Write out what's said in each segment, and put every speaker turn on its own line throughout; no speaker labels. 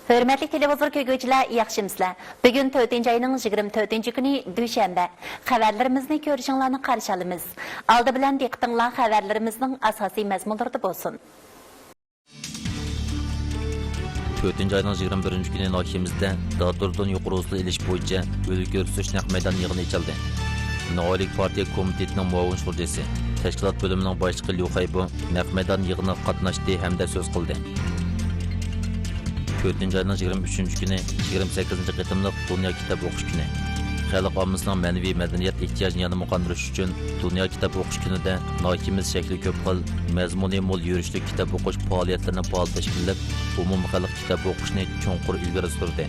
Hürmetli televizor köygücüler, yaxşımsızlar. Bugün 4. ayının 24. günü Düşenbe. Haberlerimizni görüşünlerini karşı alımız. Aldı bilen diqqətinizlər haberlerimizin asasi məzmunları bolsun.
4. ayının 21. günü nahiyemizde Dağdur'dan yuqori hızlı iliş boyunca bölük görüşüş naq meydan yığını içildi. Noalik Partiya Komitetinin muavin şurcisi, Təşkilat bölümünün başlığı Liu Haibu naq meydan yığını qatnaşdı hamda söz qıldı. 4. ayının 23. günü 28. qıtımlıq Dünya Kitap Oqış günü. Xalq ommasının ma'naviy madaniyat ehtiyojini yanada qondirish uchun Dünya Kitap Oqış günida nahiyemiz shakli ko'p xil, mazmuni mo'l yurishlik kitap o'qish faoliyatlarini faol tashkillab, umumxalq kitap o'qishni cho'nqur ilgari surdi.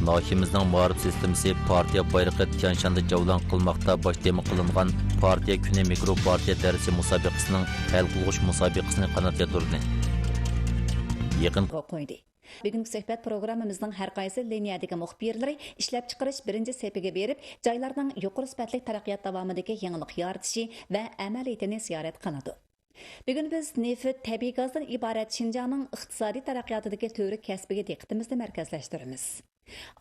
Nahiyemizning ma'rif sistemasi partiya bayrog'i Tianshanda javlan qilmoqda bosh tema qilingan partiya kuni mikro partiya darsi musobaqasining hal qilg'ish musobaqasini qanot yattirdi. Yaqin
qo'ydi. Bugungi suhbat programmamizning har qaysi liniyadagi muxbirlari ishlab chiqarish birinchi sepiga berib, joylarning yuqori sifatli taraqqiyot davomidagi yangilik yaratishi va amaliyotini ziyorat qiladi. Bugun biz neft, tabiiy gazdan iborat Xinjiangning iqtisodiy taraqqiyotidagi to'ri kasbiga diqqatimizni markazlashtiramiz.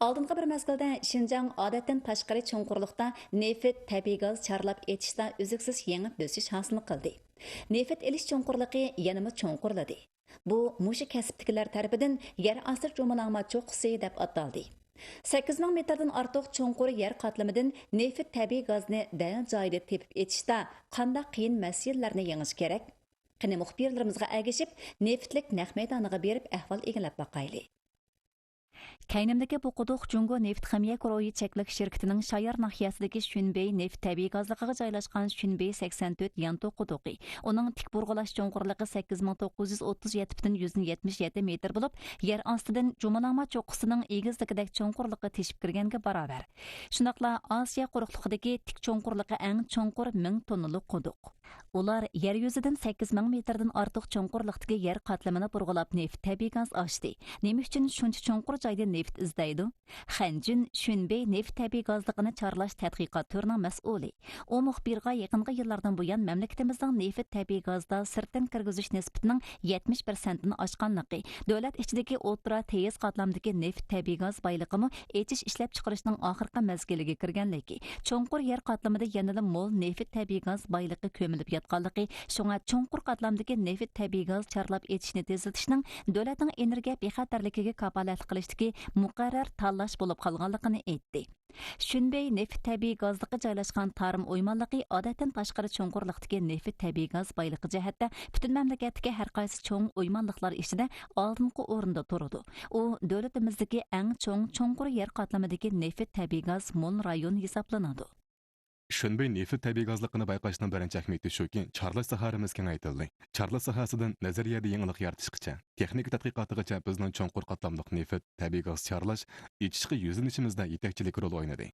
Oldingi bir mezgilda Xinjiang odatdan tashqari cho'nqurlikda neft, tabiiy gaz chorlab etishda uzuksiz yangi bosish hosil qildi. Neft elish cho'nqurligi yanama cho'nqurladi. Bu mushu kasbdagilar tarafidan yer osti cho'malangma cho'qqisi deb ataldi. 8000 metrdan ortiq cho'nqur yer qatlamidan neft tabiiy gazni dal joyida tepib etishda qanday qiyin masalalarni yengish kerak? Qani muxbirlarimizga agishib, neftlik naq maydoniga berib ahvol egallab baqayli. Kaynimdagi bu quduq Jungo neft ximiya kuroyi cheklik şirketining Shayar nahiyasidagi Shunbey neft tabiiy gazligiga joylashgan Shunbey 84 yanto quduqi. Uning tik burg'ulash cho'nqurligi 8937 dan 177 metr bo'lib, yer ostidan jumalama cho'qqisining egizligidek cho'nqurligi teshib kirganga barobar. Shunaqla Osiyo quruqligidagi tik cho'nqurligi eng cho'nqur 1000 tonnalik quduq. Ular yer yuzidan 8000 metrdan ortiq cho'nqurlikdagi yer qatlamini burg'ulab neft tabiiy gaz ochdi. Nima uchun shuncha cho'nqur joyda neft izlaydi? Xanjin Shunbey neft tabiiy gazligini chorlash tadqiqot turining mas'uli. U muxbirga yaqinqi yillardan buyon mamlakatimizning neft tabiiy gazda sirtdan kirgizish nisbatining 70%ni oshganligi, davlat ichidagi o'rta tez qatlamdagi neft tabiiy gaz boyligimi etish ishlab chiqarishning oxirgi mezgiliga kirganligi, cho'nqur yer qatlamida yanada mo'l neft tabiiy gaz boyligi ko'milib yotganligi, shunga cho'nqur qatlamdagi neft tabiiy gaz chorlab etishni tezlatishning davlatning energiya bexatarligiga kafolat qilishdagi muqarrar tanlash bo'lib qolganligini aytdi. Shunbey neft tabiiy gazligiga joylashgan tarim o'ymonligi odatdan tashqari cho'nqurlikdagi neft tabiiy gaz boyligi jihatda butun mamlakatdagi har qaysi cho'ng o'ymonliklar ichida oldingi o'rinda turadi. U davlatimizdagi eng cho'nqur yer qatlamidagi neft tabiiy gaz mo'l rayon hisoblanadi.
Shunbey neft tabiiy gazligini bayqashning birinchi ahamiyati shuki, chorlash saharimiz kengaytirildi. Chorlash sahasidan nazariyada yangilik yaratishgacha, texnik tadqiqotigacha bizning cho'nqur qatlamliq neft tabiiy gaz chorlash ichishga yuzinishimizda yetakchilik rol o'ynadi.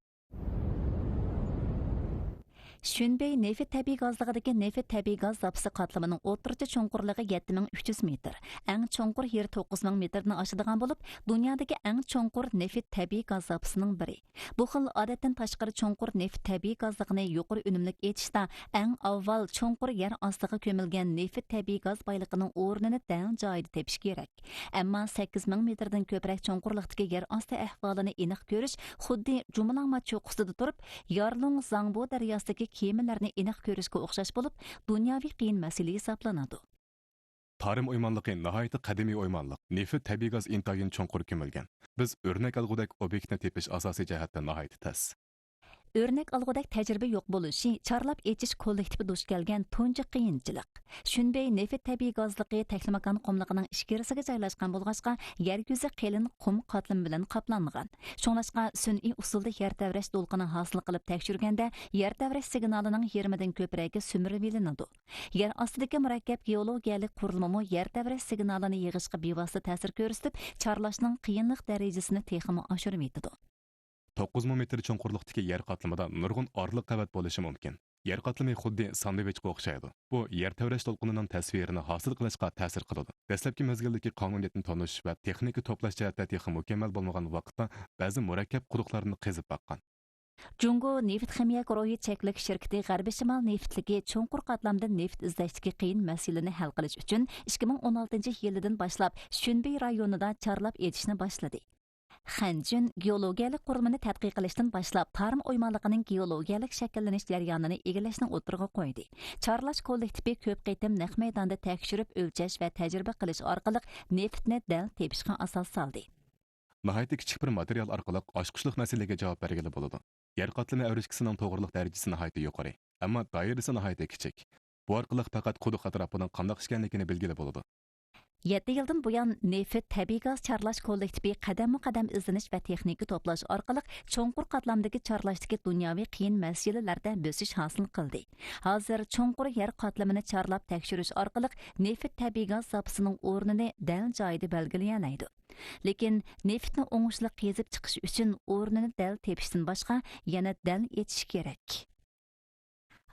Shunbey neft tabiiy gazligidagi neft tabiiy gaz zapisi qatlamining o'rtacha cho'nqurligi 7300 metr. Eng cho'nqur yer 9000 metrdan oshadigan bo'lib, dunyodagi eng cho'nqur neft tabiiy gaz zapisining biri. Bu xil odatdan tashqari cho'nqur neft tabiiy gazligini yuqori unumlik etishda eng avval cho'nqur yer ostiga ko'milgan neft tabiiy gaz boyligining o'rnini dang joyida tepish kerak. Ammo 8000 metrdan ko'proq cho'nqurlikdagi yer osti ahvolini aniq ko'rish xuddi jumalangma cho'qqisida turib, Yarlung Zangbo daryosidagi kemalarni aniq ko'rishga o'xshash bo'lib, dunyoviy qiyin masala hisoblanadi.
Tarim o'ymonligi nihoyatda qadimiy o'ymonlik. Neft tabiiy gaz intayin cho'nqur ko'milgan. Biz o'rnak olgudek obyektni tepish asosiy jihatdan nihoyatda tas.
Örnek algıdak tecrübe yok buluşu, çarlap etiş kollektifi duş gelgen tuncu qiyinchilik. Shunbey neft tabiiy gazligi Taklimakan qumligining ichkarisiga joylashgan bo'lg'achqa, yer yuzi qalin qum qatlami bilan qoplangan. Shunglashqa sun'iy usulda yer tavrash to'lqini hosil qilib tekshirganda, yer tavrash signalining yarmidan ko'pragi sumirib ilinadi. Yer ostidagi murakkab geologiyalik qurilma yer tavrash signalini yig'ishga bevosita ta'sir ko'rsatib, charlashning qiyinlik darajasini texmi oshirib yetadi.
9000 metr cho'nqurlikdagi yer qatlamida nurg'un orliq qavat bo'lishi mumkin. Yer qatlami xuddi sandvichga o'xshaydi. Bu yer tavrash to'lqinining tasvirini hosil qilishga ta'sir qiladi. Dastlabki mezgildagi qonuniyatni tonish va texnika to'plash jihatdan texnik mukammal bo'lmagan vaqtda ba'zi murakkab quduqlarni qazib baqqan.
Jungo neft ximiya guruhi cheklik shirkati G'arbiy Shimol neftligi cho'nqur qatlamda neft izlashdagi qiyin masalani hal qilish uchun 2016-yildan boshlab Shunbey rayonida chorlab etishni boshladi. Xanjun geologiyalik qurilmani tadqiq qilishdan boshlab tarım o'ymonligining geologiyalik shakllanish jarayonini egallashni o'tirg'a qo'ydi. Chorlash kollektivi ko'p qitim naq maydonda tekshirib o'lchash va tajriba qilish orqali neftni dal tepishga asos soldi.
Nihoyatda kichik bir material orqali oshqushliq masalaga javob bergili bo'ladi. Yer qatlami avrishkisining to'g'riliq darajasi nihoyatda yuqori, ammo doirasi nihoyatda kichik. Bu orqali faqat quduq atrofining qanday ishkanligini bilgili bo'ladi.
7 yildan buyon neft tabiiy gaz chorlash kollektivi qadam-qadam izlanish va texnika to'plash orqali cho'nqur qatlamdagi chorlashdagi dunyoviy qiyin masalalarda bosish hosil qildi. Hozir cho'nqur yer qatlamini chorlab tekshirish orqali neft tabiiy gaz zapasining o'rnini dal joyida belgilayalaydi. Lekin neftni o'ngishli qezib chiqish uchun o'rnini dal tepishdan boshqa yana dal etish kerak.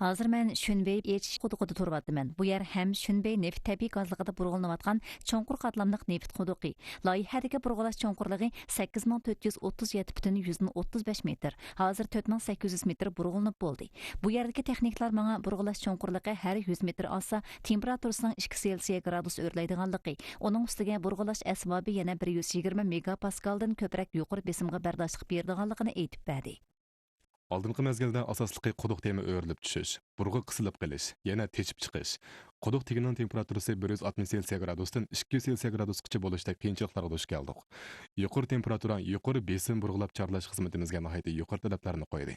Hozir men Shunbey etish quduqida turibman. Bu yer ham Shunbey neft tabiiy gazligida burg'ulanayotgan cho'nqur qatlamliq neft quduqi. Loyihadagi burg'ulash cho'nqurligi 8437,135 metr. Hozir 4800 metr burg'ulanib bo'ldi. Bu yerdagi texniklar menga burg'ulash cho'nqurligi har 100 metr olsa, temperaturasining 2 Selsiya gradus o'rlaydiganligi, uning ustiga burg'ulash asbobi yana 120 megapaskaldan ko'proq yuqori besimga bardoshlik beradiganligini aytib berdi.
Oldingi mezgilda asosligi quduq temi o'rilib tushish, burg'i qisilib qilish, yana techib chiqish. Quduq tegining temperaturasi 160 Selsiya gradusdan 200 Selsiya gradusgacha bo'lishda qiyinchiliklarga duch keldik. Yuqori temperatura, yuqori besim burg'ilab chorlash xizmatimizga nihoyatda yuqori talablarni qo'ydi.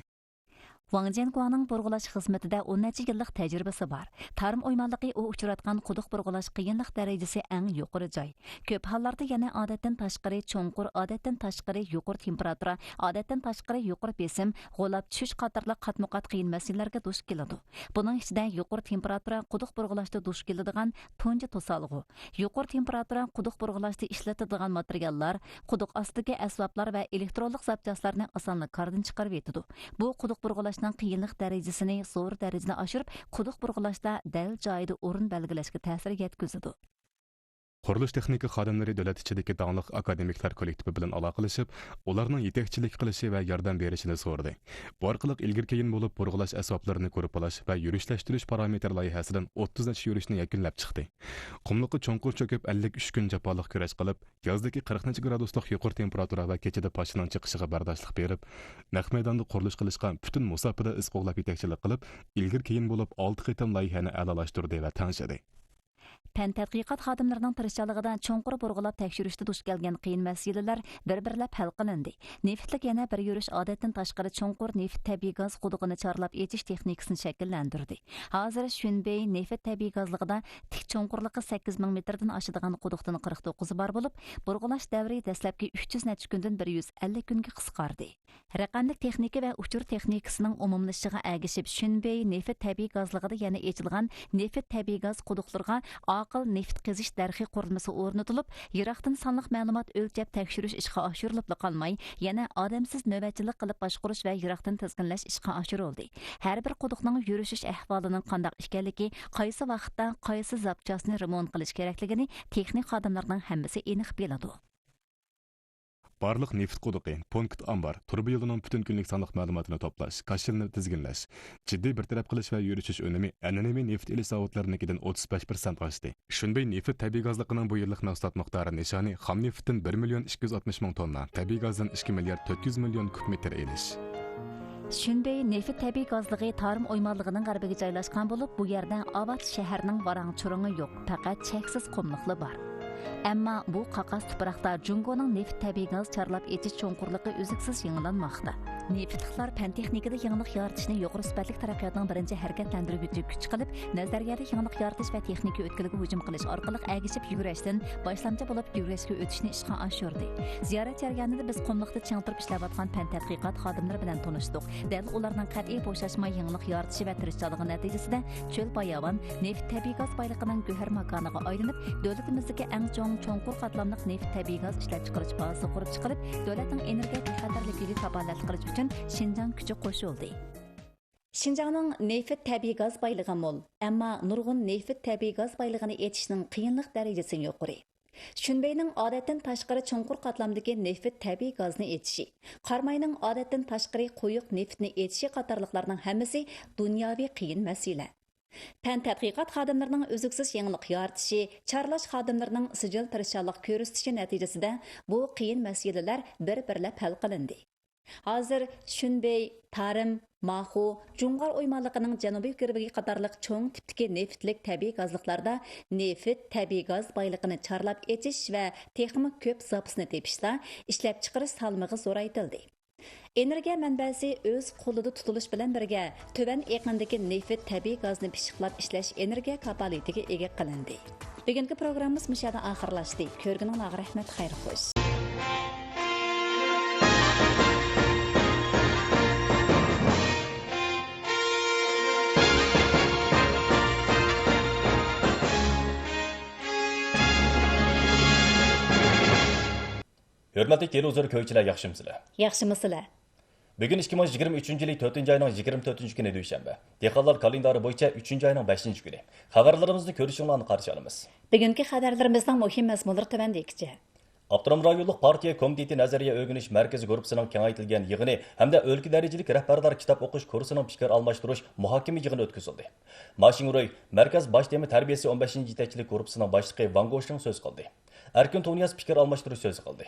Wang Jianguangning burg'ulash xizmatida 10 necha yillik tajribasi bor. Tarım o'ymonligi u uchratgan quduq burg'ulash qiyinlik darajasi eng yuqori joy. Ko'p hollarda yana odatdan tashqari cho'nqur, odatdan tashqari yuqori temperatura, odatdan tashqari yuqori besim, g'olab tushish qatorliq qatmuqat qiyin masalalarga duch keladi. Buning ichida yuqori temperatura quduq burg'ulashda duch keladigan tunji to'salg'u, yuqori temperatura quduq burg'ulashda ishlatiladigan materiallar, quduq ostidagi asboblar va elektronlik zapchastlarni osonlik qardan chiqarib yetadi. Bu quduq burg'ulashning qiyinlik darajasini zo'r darajada oshirib, quduq burg'ulashda dal joyida o'rin belgilashga ta'sir yetkazadi.
Qurilish texnika xodimlari davlat ichidagi danglik akademiklar kollektivi bilan aloqalashib, ularning yetakchilik qilishi va yordam berishini so'radi. Bu orqali ilgir-keyin bo'lib burg'ulash asboblarini ko'rib olish va yurishtlashtirish parametr loyihasidan 30 necha yurishni yakunlab chiqdi. Qumliqi cho'nqur cho'kib 53 kun jafoliq kurash qilib, yozdagi 40 necha graduslik yuqori temperatura va kechada poshining chiqishiga bardoshlik berib, naq maydonda qurilish qilishga butun musofada iz qo'llab yetakchilik qilib, ilgir-keyin bo'lib 6 qitim loyihani a'lolashtirdi va tanishdi.
Pen tadqiqot xodimlarining tirishchiligida cho'nqur burg'ulab tekshirishda duch kelgan qiyin masalalar bir-birlab hal qilindi. Neftlik yana bir yurish odatdan tashqari cho'nqur neft tabiiy gaz qudug'ini chorlab etish texnikasini shakllantirdi. Hozir Shunbey neft tabiiy gazligida tik cho'nqurligi 8000 metrdan oshadigan quduqdan 49 bor bo'lib, burg'ulash davri dastlabki 300 necha kundan 150 kunga qisqardi. Raqamlik texnika va uchur texnikasining umumlashishiga ergishib, Shunbey neft tabiiy gazligida yana echilgan neft tabiiy gaz quduqlarga aqıl neft qizish darxi qurilmasi o'rnatilib, yiroqdan sonliq ma'lumot o'lchab tekshirish ishga oshirilib qolmay, yana odamsiz navbatchilik qilib boshqarish va yiroqdan tizginlash ishga oshirildi. Har bir quduqning yurishish ahvolining qanday ekanligi, qaysi vaqtda qaysi zapchasni remont qilish kerakligini texnik xodimlarning hammasi aniq biladi.
Barliq neft quduqi, punkt ambar, turba yo'lining butun kunlik sonliq ma'lumotini to'plash, kashilni tizginlash, jiddiy bartaraf qilish va yurishish unumi an'anaviy neft ilish zavodlarininkidan 35% oshdi. Shunbey neft tabiiy gazligining bu yillik mahsulot miqdori nishoni xom neftdan 1,260,000 tonna, tabiiy gazdan 2,400,000,000 kub metr ilish.
Shunbey neft tabiiy gazligi tarım o'ymonligining g'arbiga joylashgan bo'lib, bu yerda Avat shahrining varang-churingi yo'q, faqat cheksiz qumliqli bor. Ammo bu qaqas tuproqda Jungoning neft tabiiy gaz chorlab etish cho'nqurligi uzuksiz yangilanmoqda. Neftliklar fan texnikada yangilik yaratishni yuqori sifatli taraqqiyotning birinchi harakatlantiruvchi kuch qilib, nazariyada yangilik yaratish va texnika o'tkiliga hujum qilish orqali agishib yugurishdan boshlamchi bo'lib yugurishga o'tishni ishga oshirdi. Ziyorat jarayonida biz qumliqda changtirib ishlayotgan fan tadqiqot xodimlari bilan tanishdik. Dal ularning qat'iy bo'shashmay yangilik yaratishi va tirishchiligi natijasida cho'l bayovon neft tabiiy gaz boyligining go'har makoniga aylanib, davlatimizdagi eng cho'nqur qatlamli neft tabiiy gaz ishlab chiqarish bazasi qurib chiqilib, davlatning energiya xatarligiga kafolatlik qilish uchun Şinjan kuchi qo'shildi. Шинжаңның nefit tabiiy gaz байлыгы мол, әмма нұрғын nefit tabiiy gaz байлыгыны etishning qiyinlik darajasi yuqori. Shunbayning odatdan tashqari cho'nqur qatlamdagi nefit tabiiy gazni etishi, Qarmayning odatdan tashqari quyuq neftni etishi qatorliqlarning hammasi dunyoviy qiyin masala. Pan tadqiqot xodimlarining o'ziksiz yangilik yaratishi, charlash xodimlarining sijil tirishchanlik ko'rsatishi natijasida bu qiyin masalalar bir-birlab hal qilindi. Hozir Shunbey, Tarim, Maxu, Jungar o'ymonligining janubiy g'arbiy qatorliq cho'ng tipdagi neftlik tabiiy gazliqlarda nefit tabiiy gaz boyligini charlab etish va texnik ko'p zapisni tepishda ishlab chiqarish salmog'i zo'raytirildi. Energiya manbasi o'z qo'lida tutilish bilan birga tuban eqindagi nefit tabiiy gazni pishiqlab ishlash energiya kapolatiga ega qilindi. Bugungi programmamiz mushada oxirlashdi. Ko'rganingizga rahmat, xayr xo'sh.
Hörmətli televizor köykçülər, yaxşımısınızlar?
Yaxşımısınızlar?
Bugün 2023 yılı 4. ayının 24. günü düşənbə. Dehqonlar kalendari bo'yicha 3. ayının 5. günü. Xabarlarımızı görüşünlərni qarşı alamiz.
Bugungi xabarlarimizning muhim mazmunlari tövəndikcə.
Abdurrahim rayonluq partiya komiteti nazariya o'rganish markazi guruhining kengaytirilgan yig'ini hamda o'lka darajalik rahbardor kitob o'qish kursining fikr almashtirish muhokama yig'ini o'tkazildi. Mashinroy markaz bosh tema tarbiyasi 15-yetakchilik guruhining boshlig'i Van Goshing so'z qildi. Erkin Tonyas fikr almashtirish so'z qildi.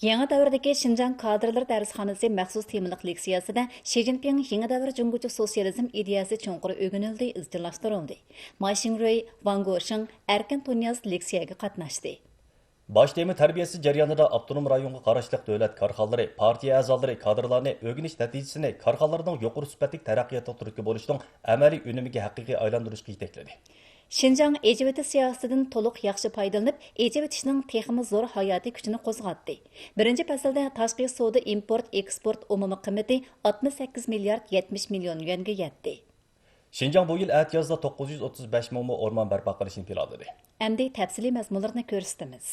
Yangi davrdagi Şinjan kadrlar darsxonasi maxsus temalik leksiyasida Xi Jinping yangi davr Jungocha sotsializm ideyasi cho'nqur o'rganildi, izchillashtirildi. Ma Xingrui, Wang Goshing, Erkin Tonyas leksiyaga qatnashdi.
Bosh tema tarbiyasi jarayonida avtonom rayonga qarashli davlat korxonalari, partiya a'zolari kadrlarni o'rganish natijasini korxonalarning yuqori sifatli taraqqiyotga turtki bo'lishining amaliy unimiga haqiqiy aylantirishga yetakladi.
Şinjan ejibiti siyosatidan to'liq yaxshi foydalanib, ejibitishning texmi zo'r hayotiy kuchini qo'zg'atdi. Birinchi faslda tashqi savdo import-eksport umumiy qiymati 68 milliard 70 million yuanga yetdi.
Şinjan bu yil atiyozda 935 ming o'rmon barpo qilishni planladi.
Endi tafsiliy mazmunlarni ko'rsatamiz.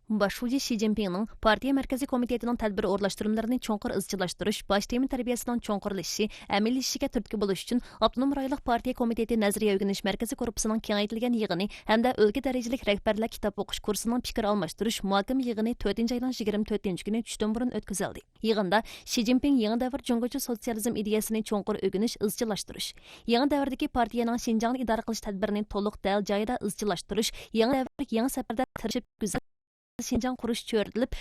Başçı Xi Jinping'nin partiya mərkəzi komitetinin tədbir orlaşdırımlarını çonqur izchillashtirish, baş temin tərbiyəsinin çonqurlaşışı, əməliləşişə türtki buluş üçün Avtonom rayonluq partiya komiteti nəzəriyyə öyrəniş mərkəzi korpusunun kengaytirilgan yığını hamda ölkə dərəcəlik rəhbərlər kitab oxuş kursunun fikir almashtirish muhokama yığını 4. ayının 24. günü tushdan burun o'tkazildi. Yığında Xi Jinping yangi davr Jungocha sotsializm ideyasini çonqur o'rganish, izchillashtirish, yangi davrdagi partiyaning Xinjiangni idora qilish tadbirini to'liq dal joyida izchillashtirish, yangi davr yangi safarda tirishib güzel Şinjan qurush cho'rilib,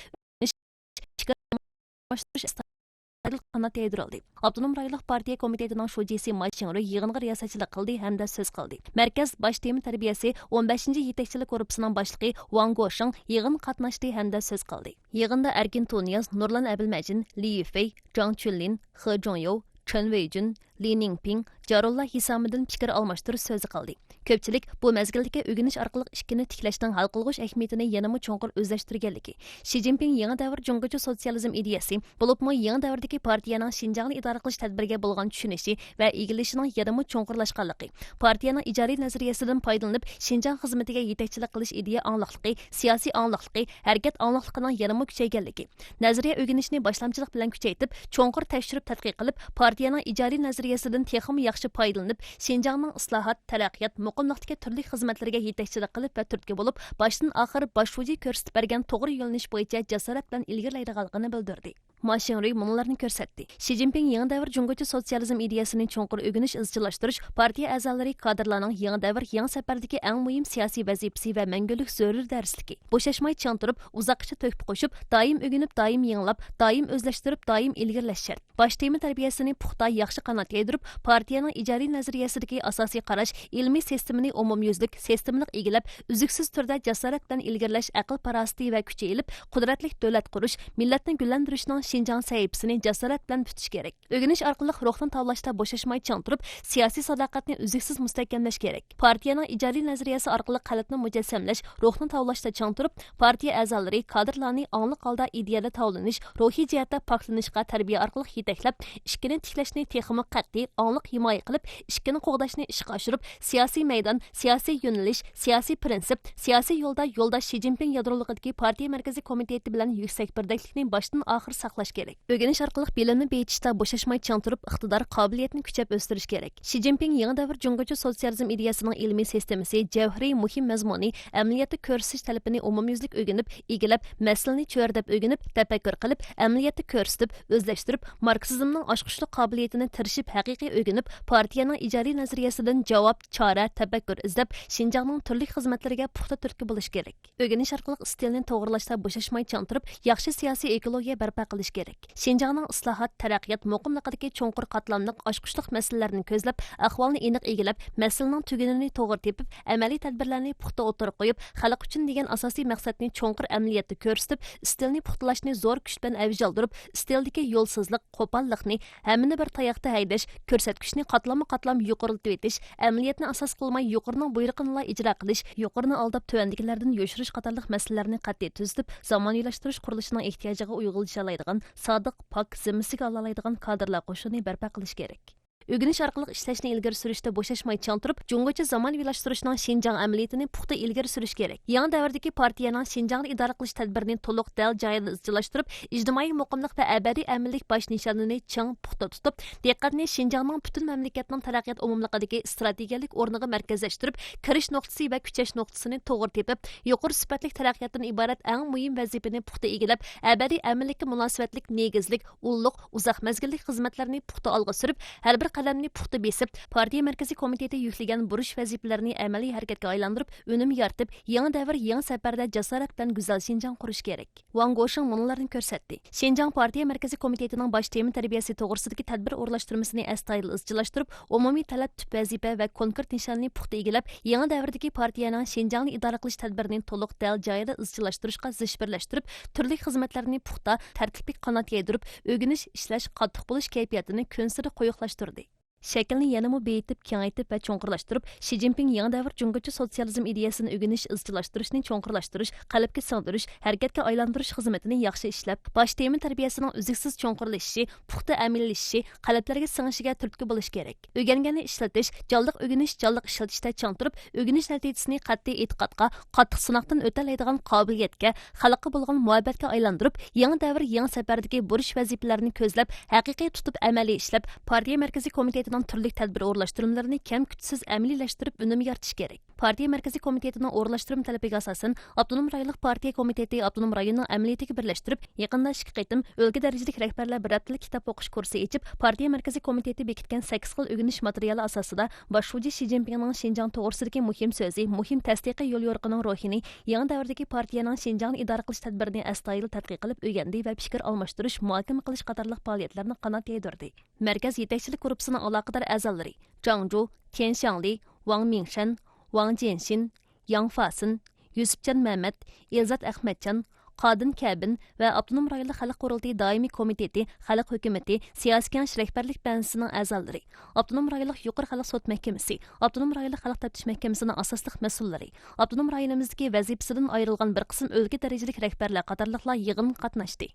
qanot yaydirildi. Avtonom rayonluq partiya komitetining shujisi Ma Xingrui yig'inga riyosatchilik qildi hamda so'z qildi. Markaz bosh tema tarbiyasi 15-yetakchilik korpusining boshlig'i Wang Goshing yig'in qatnashdi hamda so'z qildi. Yig'inda Erkin Tonyas, Nurlan Abilmajin, Li Yufei, Zhang Chunlin, He Zhongyou, Chen Weijun, Li Ningping, Jarullah Hisamiddin fikir almashtirish so'zi qildi. Ko'pchilik bu mezgildagi o'rganish orqali ishkini tiklashning hal qilg'ish ahamiyatini yanada cho'nqur o'zlashtirganligi, Xi Jinping yangi davr Jungocha sotsializm ideyasi, bo'libmi yangi davrdagi partiyaning Xinjiangni idora qilish tadbiriga bo'lgan tushunishi va egilishining yanada cho'nqurlashganligi, partiyaning ijodiy nazariyasidan foydalanib Xinjiang xizmatiga yetakchilik qilish ideya angliqligi, siyosiy angliqligi, harakat angliqligining yanada kuchayganligi, nazariya o'rganishni boshlamchilik bilan kuchaytirib, cho'nqur tekshirib tadqiq qilib, partiyaning ijodiy nazariyasidan texmi yaxshi foydalanib, Xinjiangning islohot, taraqqiyot, muqimlikdagi turli xizmatlarga yetakchilik qilib va turtki bo'lib, boshdan oxir boshvuji ko'rsatib bergan to'g'ri yo'linish bo'yicha jasorat bilan ilgarilaydiganligini bildirdi. Ma Xingrui munolarni ko'rsatdi. Xi Jinping yangi davr Jungocha sotsializm ideyasini cho'nqur o'rganish, izchillashtirish, partiya a'zolari, kadrlarning yangi davr, yangi safardagi eng muhim siyosiy vazifasi va mangulik zarur darsligi. Bo'shashmay chang turib, uzoqcha to'kib qo'shib, doim o'rganib, doim yanglab, doim o'zlashtirib, doim ilgarilash shart. Bosh tema tarbiyasini puxta yaxshi qanot yaydirib, partiyaning ijodiy nazariyasidagi asosiy qarash, ilmiy sistemini umumyuzlik, sistemlik egilab, uzuksiz turda jasorat bilan ilgarilash, aql parasti va kuchi elib, qudratli davlat qurish, millatni gullantirishning Xinjiang sahifasini jasorat bilan tutish kerak. O'rganish orqali ruhdan tavlashda bo'shashmay chang turib, siyosiy sadoqatni uzuksiz mustahkamlash kerak. Partiyaning ijodiy nazariyasi orqali qalbni mujassamlash, ruhdan tavlashda chang turib, partiya a'zolari, kadrlarni ongli holda ideyada tavlanish, ruhiy jihatda poklanishga tarbiya orqali yetaklab, ishkini tiklashni texmi qat'iy, ongliq himoya qilib, ishkini qo'g'dashni ishga oshirib, siyosiy maydon, siyosiy yo'nalish, siyosiy prinsip, siyosiy yo'lda Xi Jinping yadroligidagi partiya markaziy komiteti bilan yuksak birdaklikni boshdan oxir saqlash saqlash kerak. O'rganish orqali bilimni beyitishda bo'shashmay chang turib, iqtidor qobiliyatini kuchab o'stirish kerak. Xi Jinping yangi davr jungocha sotsializm ideyasining ilmiy sistemasi, javhariy muhim mazmuni, amaliyotda ko'rsatish talabini umumyuzlik o'rganib, egilab, masalani cho'rdab o'rganib, tafakkur qilib, amaliyotda ko'rsatib, o'zlashtirib, marksizmning oshqushli qobiliyatini tirishib, haqiqiy o'rganib, partiyaning ijodiy nazariyasidan javob, chora, tafakkur izlab, Xinjiangning turli xizmatlariga puxta turtki bo'lish kerak. O'rganish orqali stilni to'g'rilashda bo'shashmay chang turib, yaxshi siyosiy ekologiya barpo qilish kerak. Xinjiangning islohot, taraqqiyot, muqimliqidagi cho'nqur qatlamliq oshqushliq masalalarni ko'zlab, ahvolni aniq egilab, masalaning tugunini to'g'ri tepib, amaliy tadbirlarni puxta o'tirib qo'yib, xalq uchun degan asosiy maqsadni cho'nqur amaliyotda ko'rsatib, stilni puxtalashni zo'r kuch bilan avj oldirib, stildagi yo'lsizlik, qo'pollikni hammani bir tayoqda haydash, ko'rsatkichni qatlama-qatlam yuqoriltib etish, amaliyotni asos qilmay yuqorining buyruqini ijro qilish, yuqorini aldab tuvandikilardan yo'shirish qatorliq masalalarni qat'iy tuzitib, zamoniylashtirish qurilishining ehtiyojiga uyg'unisha oladigan, sodiq, pok, zimmasiga ola oladigan kadrlar qo'shini barpo qilish kerak. O'rganish orqali ishlashni ilgari surishda bo'shashmay chang turib, jungocha zamonaviylashtirishning Xinjiang amaliyotini puxta ilgari surish kerak. Yangi davrdagi partiyaning Xinjiangni idora qilish tadbirini to'liq dal joyida izchillashtirib, ijtimoiy muqimlik va abadiy amillik bosh nishonini chang puxta tutib, diqqatni Xinjiangning butun mamlakatning taraqqiyot umumligidagi strategiyalik o'rniga markazlashtirib, kirish nuqtasi va kuchash nuqtasini to'g'ri tepib, yuqori sifatli taraqqiyotdan iborat eng muhim vazifani puxta egallab, abadiy amillikka munosabatlik negizlik, ulluq, uzoq mezgillik xizmatlarni puxta olg'a surib, har bir qadamni puxta besib, partiya markaziy komiteti yuklagan burish vazifalarini amaliy harakatga aylantirib, unum yaratib, yangi davr, yangi safarda jasorat bilan go'zal Xinjiang qurish kerak. Wang Goshing munolarni ko'rsatdi. Xinjiang partiya markaziy komitetining bosh tema tarbiyasi to'g'risidagi tadbir o'rlashtirmasini astoydil izchillashtirib, umumiy talab, tip vazifa va konkret nishonni puxta egallab, yangi davrdagi partiyaning Xinjiangni idora qilish tadbirini to'liq dal joyida izchillashtirishga zish birlashtirib, turli xizmatlarni puxta, tartibli qanot yaydirib, o'rganish, ishlash, qattiq bo'lish kayfiyatini kun-sari qo'yiqlashtirdi. Shaklni yanama beyitib, kengaytib va cho'nqirlashtirib, Xi Jinping yangi davr jungocha sotsializm ideyasini o'rganish, izchillashtirishni cho'nqirlashtirish, qalbga singdirish, harakatga aylantirish xizmatini yaxshi ishlab, bosh tema tarbiyasining uzluksiz cho'nqirlashishi, puxta amillashishi, qalblarga sing'ishiga turtki bo'lish kerak. O'rganganni ishlatish, jonliq o'rganish, jonliq ishlatishda chang turib, o'rganish natijasini qat'iy e'tiqodga, qattiq sinoqdan o'talaydigan qobiliyatga, xalqqa bo'lgan muhabbatga aylantirib, yangi davr, yangi safardagi burish vazifalarini ko'zlab, haqiqiy tutib amaliy ishlab, partiya markaziy komiteti turli tadbir o'rlashtirimlarini kam kuchsiz amaliylashtirib unum yaratish kerak. Partiya markaziy komitetining o'rlashtirim talabiga asosan Abdunum rayonlik partiya komiteti Abdunum rayonining amaliyatiga birlashtirib, yaqinda 2 qitim o'lka darajalik rahbarlar bir haftalik kitob o'qish kursi ochib, partiya markaziy komiteti bekitgan 8 xil o'rganish materiali asosida boshlovchi Xi Jinpingning Xinjiang to'g'risidagi muhim so'zi, muhim tasdiqiy yo'l yo'riqining ruhini, yangi davrdagi partiyaning Xinjiangni idora qilish tadbirini astoydil tadqiq qilib o'rgandi va fikr almashtirish, muhokama qilish qatorliq faoliyatlarni qanot yaydirdi. Markaz yetakchilik guruhining aloqador a'zolari Zhang Zhu, Tian Xiangli, Wang Mingshan, Wang Jianxin, Yang Fasin, Yusufcan Mehmet, Elzat Ahmedcan, Qadin Kabin va Abdunum rayonlik xalq qurultiyi doimiy komiteti, xalq hukumati, siyosiy kengash rahbarlik bansining a'zolari, Abdunum rayonlik yuqori xalq sud mahkamasi, Abdunum rayonlik xalq taftish mahkamasining asosliq mas'ullari, Abdunum rayonimizdagi vazifasidan ayrilgan bir qism o'lka darajalik rahbarlar qatorliqlar yig'in qatnashdi.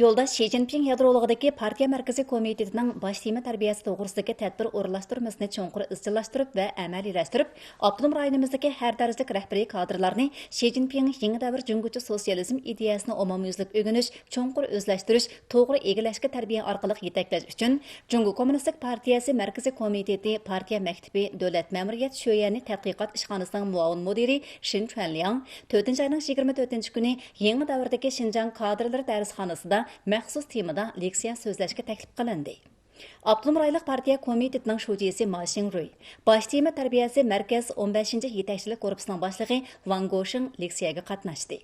Yo'lda Xi Jinping yadrolug'idagi partiya markaziy komitetining bosh tema tarbiyasi to'g'risidagi tadbir o'rlashtirmasini cho'nqur izchillashtirib va amaliylashtirib, Abdunum rayonimizdagi har darajalik rahbariy kadrlarni Xi Jinping yangi davr jungocha sotsializm ideyasini umumyuzlik o'rganish, cho'nqur o'zlashtirish, to'g'ri egallashga tarbiya orqali yetaklash uchun Jungo Kommunistik partiyasi markaziy komiteti, partiya maktabi, davlat ma'muriyat sho'yani tadqiqot ishxonasining muavin mudiri Shin Chuanliang 4-oyning 24-kuni yangi davrdagi Xinjiang kadrlari darsxonasida maxsus temada leksiya so'zlashga taklif qilindi. Abdunum rayonlik partiya komitetining shujisi Ma Xingrui, bosh tema tarbiyasi markaz 15-chi yetakchilik guruhining boshlig'i Wang Goshing leksiyaga qatnashdi.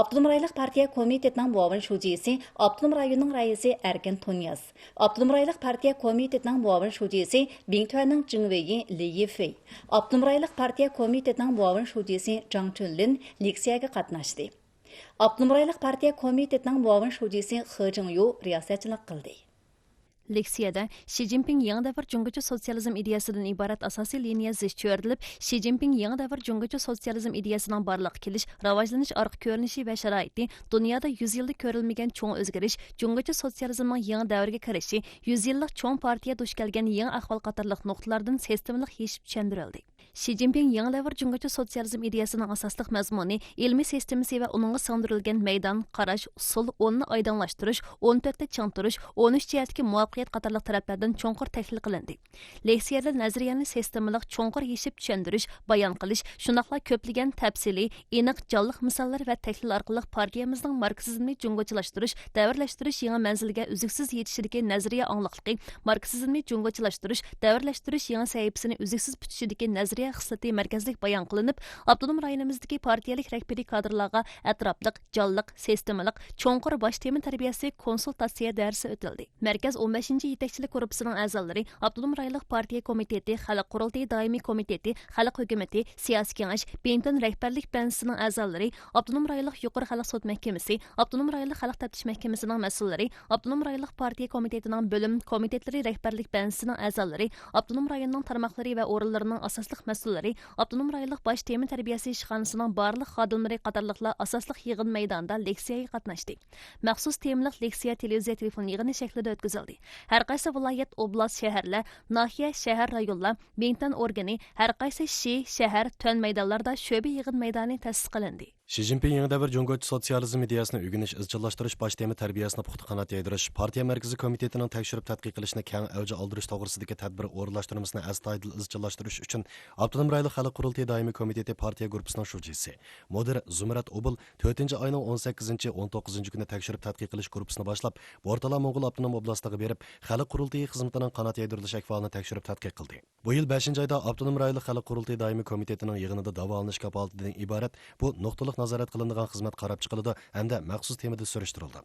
Abdunum rayonlik partiya komitetining muavin shujisi, Abdunum rayonining raisi Erkin Tunyaz, Abdunum rayonlik partiya komitetining muavin shujisi Bingtuanning Jingwei Li Yifei, Abdunum rayonlik partiya komitetining muavin shujisi Zhang Chunlin leksiyaga qatnashdi. Abdunum rayonlik partiya komitetining muavin shujisi He Jingyu riyosatchilik qildi.
Leksiyada Xi Jinping yangi davr jungocha sotsializm ideyasidan iborat asosiy liniya zish cho'rilib, Xi Jinping yangi davr jungocha sotsializm ideyasining barliq kelish, rivojlanish orqa ko'rinishi va sharoiti, dunyoda 100 yilda ko'rilmagan cho'ng o'zgarish, jungocha sotsializmning yangi davrga kirishi, 100 yillik cho'ng partiya duch kelgan yangi ahvol qatorliq nuqtalardan sistemalik yechib tushuntirildi. Xi Jinping yangi davr Cumhuriyet sotsializm ideyasining asosliq mazmuni, ilmiy sistemasi va uningga singdirilgan maydon, qarash, usul, o'rnini oydinlashtirish, 14 changtirish, 13 jihatdagi muvaffaqiyat qatorliq taraflardan cho'nqur tahlil qilindi. Leksiyada nazariyani sistemalik cho'nqur yeshib tushundirish, bayon qilish, shundoqla ko'plagan tafsiliy, aniq jonliq misollar va tahlil orqali partiyamizning marksizmni jungochilashtirish, davrlashtirish yangi manzilga uzuksiz yetishidagi nazariya angliqligi, marksizmni jungochilashtirish, davrlashtirish yangi sahifasini uzuksiz tutishidagi nazariya xislati markazlik bayon qilinib, avtonom rayonimizdagi partiyalik rahbariy kadrlarga atrofliq, jonliq, sistemalik, cho'nqur bosh tema tarbiyasi konsultatsiya darsi o'tildi. Markaz 15 yetakchilik korpusining a'zolari, avtonom rayonlik partiya komiteti, xalq qurultiyi doimiy komiteti, xalq hukumati, siyosiy kengash, Benton rahbarlik bansisining a'zolari, avtonom rayonlik yuqori xalq sud mahkamasi, avtonom rayonlik xalq taftish mahkamasining mas'ullari, avtonom rayonlik partiya komitetining bo'lim komitetlari rahbarlik bansisining a'zolari, avtonom rayonning tarmoqlari va o'rinlarining asosliq mas'ullari, avtonom rayonlik bosh tema tarbiyasi ishxonasining barliq xodimlari qatorliqlar asosliq yig'in maydonida leksiyaga qatnashdi. Maxsus temalik leksiya televiziya telefon yig'ini shaklida o'tkazildi. Har qaysi viloyat, oblast, shaharlar, nahiya, shahar rayonlar, Benton organi, har qaysi shahar, tuman maydonlarda sho'ba yig'in maydoni ta'sis qilindi.
Xi Jinping yangi davr Cumhuriyet sotsializm ideyasini o'rganish, izchillashtirish bosh tema tarbiyasini puxta qanot yaydirish, partiya markaziy komitetining tekshirib tadqiq qilishni keng avj oldirish to'g'risidagi tadbir o'rinlashtirmasini astoydil izchillashtirish uchun avtonom rayonlik xalq qurultiyi doimiy komiteti partiya guruhining shujisi Mudir Zumrat Obul 4-oyning 18-19 kuni tekshirib tadqiq qilish guruhisini boshlab, O'rtala Mo'g'ul avtonom oblastiga berib, xalq qurultiyi xizmatining qanot yaydirilish ahvolini tekshirib tadqiq qildi. Bu yil 5-oyda avtonom rayonlik xalq qurultiyi doimiy komitetining yig'inida davolanish kapolatidan iborat bu nuqtaliq nazorat qilinadigan xizmat qarab chiqiladi hamda maxsus temada surishtirildi.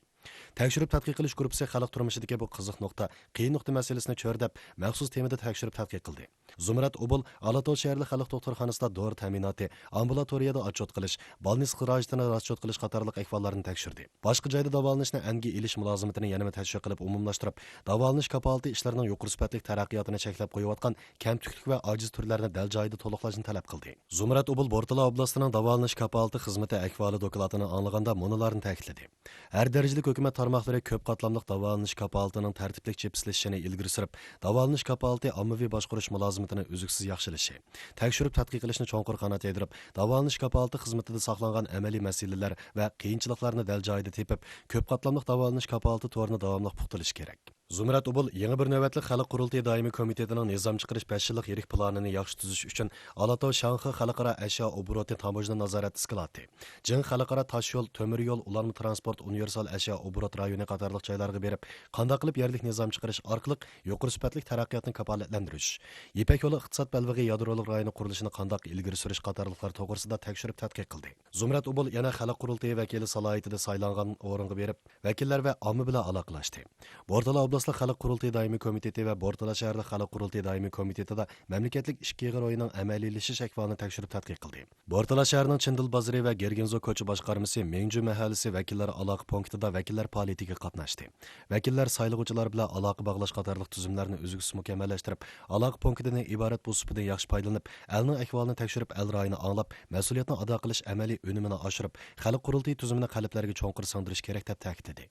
Tekshirib tadqiq qilish guruhi xalq turmushidagi bu qiziq nuqta, qiyin nuqta masalasini cho'rdab, maxsus temada tekshirib tadqiq qildi. Zumrat Obul Alato shaharlik xalq doktorxonasida dori ta'minoti, ambulatoriyada otchot qilish, balnis xirojatini raschot qilish qatorliq ahvollarni tekshirdi. Boshqa joyda davolanishni angi ilish mulozimatini yana tashviq qilib umumlashtirib, davolanish kapolati ishlarining yuqori sifatli taraqqiyotini cheklab qo'yayotgan kamtuklik va ojiz turlarni dal joyida to'liqlashni talab qildi. Zumrat Obul O'rtala oblastining davolanish kapolati xizmati ahvoli dokladini anglaganda munolarni ta'kidladi. Har darajalik hukumat tarmoqlari ko'p qatlamli davolanish kapolatining tartibli chepislashini ilgari surib, davolanish kapolati ommaviy boshqarish mulozimatini uzuksiz yaxshilashi, tekshirib tadqiq qilishni cho'nqur qanot yaydirib, davolanish kapolati xizmatida saqlangan amaliy masalalar va qiyinchiliklarni dal joyida tepib, ko'p qatlamli davolanish kapolati to'rini davomli puxtalash kerak. Zumrat Obul yangi bir navbatli xalq qurultiyi doimiy komitetining nizom chiqarish 5 yillik yirik planini yaxshi tuzish uchun Alato Shanxi xalqaro ashyo obroti tamojna nazorat iskolati, Jing xalqaro tosh yo'l, temir yo'l, ulanma transport, universal ashyo obrot rayoni qatorliq joylarga berib, qanday qilib yerlik nizom chiqarish orqali yuqori sifatli taraqqiyotni kafolatlantirish, Ipak yo'li iqtisod balvig'i yadrolik rayoni qurilishini qanday ilgari surish qatorliqlar to'g'risida tekshirib tadqiq qildi. Zumrat Obul yana xalq qurultiyi vakili salohiyatida saylangan o'ringa berib, vakillar va omma bilan aloqalashdi. O'rtala xalq qurultiyi doimiy komiteti va O'rtala shaharlik xalq qurultiyi doimiy komitetida mamlakatlik ishki yig'in ro'yining amaliylashish ahvolini tekshirib tadqiq qildi. O'rtala shaharining Chindil bozori va Gergenzo ko'cha boshqarmasi Mengju mahallasi vakillari aloqa punktida vakillar faoliyatiga qatnashdi. Vakillar saylovchilar bilan aloqa bog'lash qatorliq tuzumlarni uzluksiz mukammallashtirib, aloqa punktidan iborat bu supidan yaxshi foydalanib, elning ahvolini tekshirib, el rayini anglab, mas'uliyatni ado qilish amaliy unumini oshirib, xalq qurultiyi tuzumini qalblarga cho'nqur singdirish kerak deb ta'kidladi.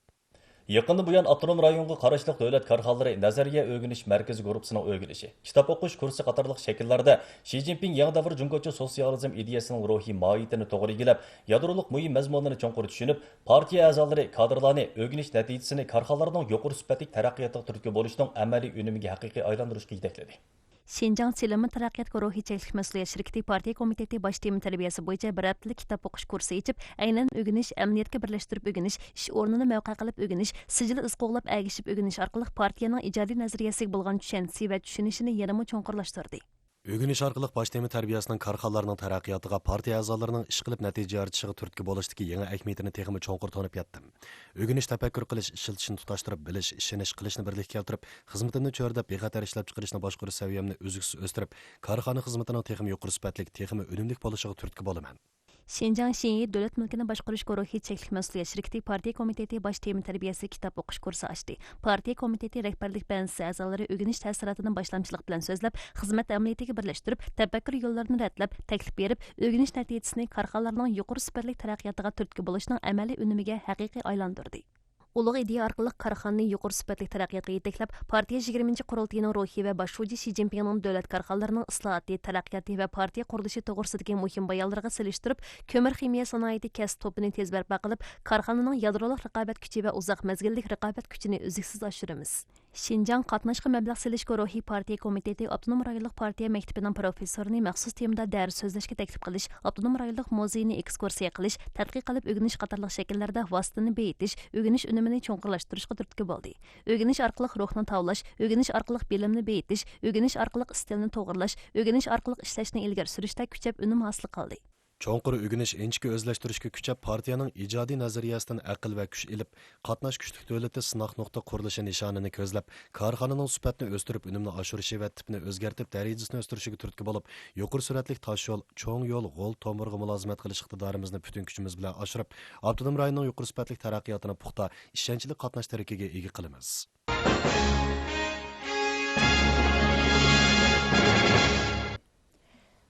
Yaqında bu yan avtonom rayonga qarashliq davlat korxonalari nazariya o'rganish markazi guruhining o'rganishi, kitob o'qish kursi qatorliq shakllarda Xi Jinping yangi davr Cumhuriyet sotsializm ideyasining ruhiy mohiyatini to'g'ri egallab, yadroliq muhim mazmunlarini cho'nqur tushunib, partiya a'zolari kadrlarni o'rganish natijasini korxonalarning yuqori sifatli taraqqiyotiga turtki bo'lishining amaliy unumiga haqiqiy aylantirishga yetaklaydi.
Şinjan Silimi Taraqqiyot Guruhi Çeklik Məsuliyyət Şirkəti Partiya Komiteti baş tema tərbiyəsi boyunca bir həftəlik kitab oxuş kursu içib, aynan öyrəniş, əmniyyətə birləşdirib öyrəniş, iş ornunu mövqe qılıb öyrəniş, sicil iz qoğulab əgişib öyrəniş arqılıq partiyanın icadi nəzəriyyəsi bolğan düşənisi və düşünüşünü yanımı çonqurlaşdırdı.
Ögüniş arqılıq baş tema tərbiyəsinin korxanalarının taraqqiyotiga partiya a'zolarining ish qilib natija yoritishiga turtki bo'lishdagi yangi ahamiyatini texmi cho'nqur tonib yetdim. Ögünish tafakkur qilish, ishiltishni tutashtirib bilish, ishonish qilishni birlikka keltirib, xizmatimni cho'rdab bexatar ishlab chiqarishni boshqarish saviyamni uzluksiz o'stirib, korxona xizmatining texmi yuqori sifatli, texmi unumli bo'lishiga turtki bo'laman.
Şinjan Şinyi Dövlət Mülkini Başqarış Guruhi Çeklik Məsuliyyət Şirkəti Partiya Komiteti baş tema tərbiyəsi kitab oxuş kursu açdı. Partiya Komiteti rəhbərlik bənzisi əzaları öyrəniş təsiratının başlamçılıq bilan sözləb, xizmət əməliyyətiga birləşdirib, təfəkkür yollarını rətlab, təklif berib, öyrəniş nəticəsini korxanalarning yuqori sifatli taraqqiyotiga turtki bo'lishning əməli unumiga haqiqiy aylandırdı. ulug' ideya orqali korxonani yuqori sifatli taraqqiyotga yetaklab, partiya 20 qurultiyining ruhiy va bosh shoji Xi Jinpingning davlat korxonalarining islohoti, taraqqiyoti va partiya qurilishi to'g'risidagi muhim bayonlarga selishtirib, ko'mir ximiya sanoati kasb topini tez barpo qilib, korxonaning yadroliq raqobat kuchi va uzoq mezgillik raqobat kuchini uzluksiz oshiramiz. Şinjan qatnashqa mablag' selish guruhi partiya komiteti Abdunum rayonlik partiya maktabining professorini maxsus temada dars so'zlashga taklif qilish, Abdunum rayonlik muzeyini ekskursiya qilish, tadqiq qilib o'rganish qatorliq shakllarda vositani beyitish, o'rganish unumini cho'nqirlashtirishga turtki bo'ldi. O'rganish orqali ruhni tavlash, o'rganish orqali bilimni beyitish, o'rganish orqali istilni to'g'irlash, o'rganish orqali ishlashni ilgari surishda kuchab unum hosil qildi.
Cho'nqur o'g'inish inchki o'zlashtirishga kuchab partiyaning ijodiy nazariyasidan aql va kuch ilib, qatnash kuchlik davlatda sinoq nuqta qurilishi nishonini ko'zlab, korxonaning sifatini o'stirib, unumni oshirishi va tipni o'zgartirib, darajasini o'stirishiga turtki bo'lib, yuqori sur'atli tosh yo'l, cho'ng yo'l, g'ol tomirga mulozimat qilish iqtidorimizni butun kuchimiz bilan oshirib, avtonom rayonning yuqori sifatli taraqqiyotini puxta, ishonchli qatnash tarakiga ega qilamiz.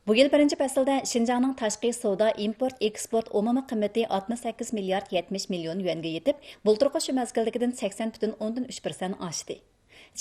Bu yil birinchi faslda Şinjanning tashqi savdo import-eksport umumiy qiymati 68 milliard 70 million yuanga yetib, bulturqi shu mazgildagidan 80,3% oshdi.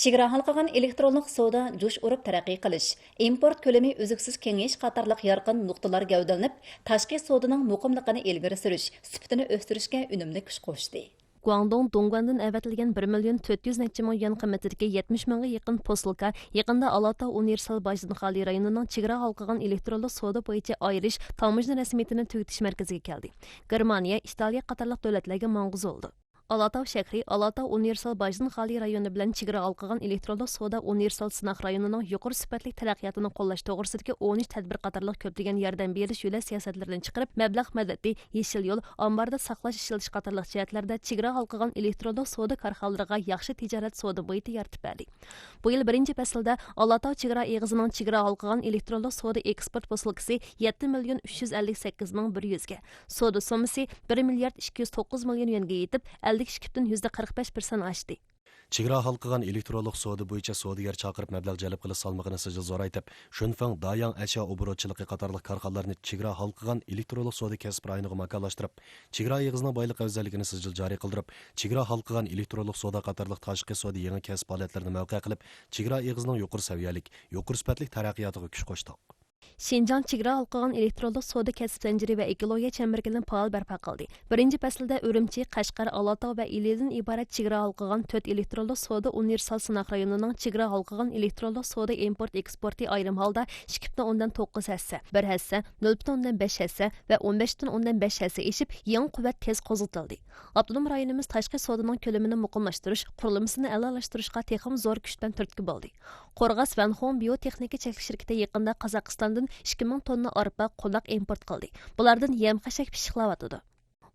Chegara halqagan elektronlik savdo jo'sh urib taraqqiy qilish, import ko'lami uzluksiz kengayish qatorliq yorqin nuqtalar gavdalanib, tashqi savdoning muqimligini ilgari surish, sifatini o'stirishga unumli kuch qo'shdi.
Guangdong Dongguandan avatilgan 1 million 400 necha ming yuan qiymatidagi 70 mingga yaqin posilka yaqinda Alata Universal Bajdinxali rayonining chegara halqagan elektronlik savdo bo'yicha ayirish tamojna rasmiyatini tugutish markaziga keldi. Germaniya, Italiya qatorliq davlatlarga ma'nguz oldi. Alatav shahri Alata Universal Bajdinxali rayoni bilan chegara halqagan elektronlik savdo Universal Sinoq rayonining yuqori sifatli taraqqiyotini qo'llash to'g'risidagi 13 tadbir qatorliq ko'plagan yordam berish yo'li siyosatlarini chiqarib, mablag' madadi, yeshil yo'l, omborda saqlash ishlatish qatorliq jihatlarda chegara halqagan elektronlik savdo korxonalariga yaxshi tijorat savdo muhiti yaratib berdi. Bu yil birinchi faslda Alatav chegara eg'izining chegara halqagan elektronlik savdo eksport posilkasi 7 million 358 ming 100 ga, savdo summasi 1 milliard 209 million yuanga yetib, 45% oshdi.
Chegara halqagan elektronlik savdo bo'yicha savdogar chaqirib mablag' jalb qilish salmog'ini sijil zo'raytib, Shunfang Dayang ashyo oborochilik qatorliq korxonalarni chegara halqagan elektronlik savdo kasb rayoniga makonlashtirib, chegara eg'izining boylik afzalligini sijil joriy qildirib, chegara halqagan elektronlik savdo qatorliq tashqi savdo yangi kasb faoliyatlarini mavqe qilib, chegara eg'izining yuqori saviyalik, yuqori sifatli taraqqiyotiga kuch qo'shdi.
Şinjan chegara halqagan elektronlik savdo kasb zanjiri va ekologiya chambarligini faol barpo qildi. Birinchi faslda Urumchi, Qashqar, Alata va Ilidin iborat chegara halqagan 4 elektronlik savdo universal Sinoq rayonining chegara halqagan elektronlik savdo import-eksporti ayrim holda 2,9 hassa, 1 hassa, 0,5 hassa va 15,5 hassa eshib, yangi quvvat tez qo'zg'atildi. Avtonom rayonimiz tashqi savdoning ko'lamini muqimlashtirish, qurilmasini a'lolashtirishga texnik zo'r kuch bilan turtki bo'ldi. Qo'rg'as Vanxon biotexnika cheklik shirkati yaqinda Qozog'istondan 2000 tonna arpa qo'laq import qildi. Bulardan yem-xashak pishiqlayotdi.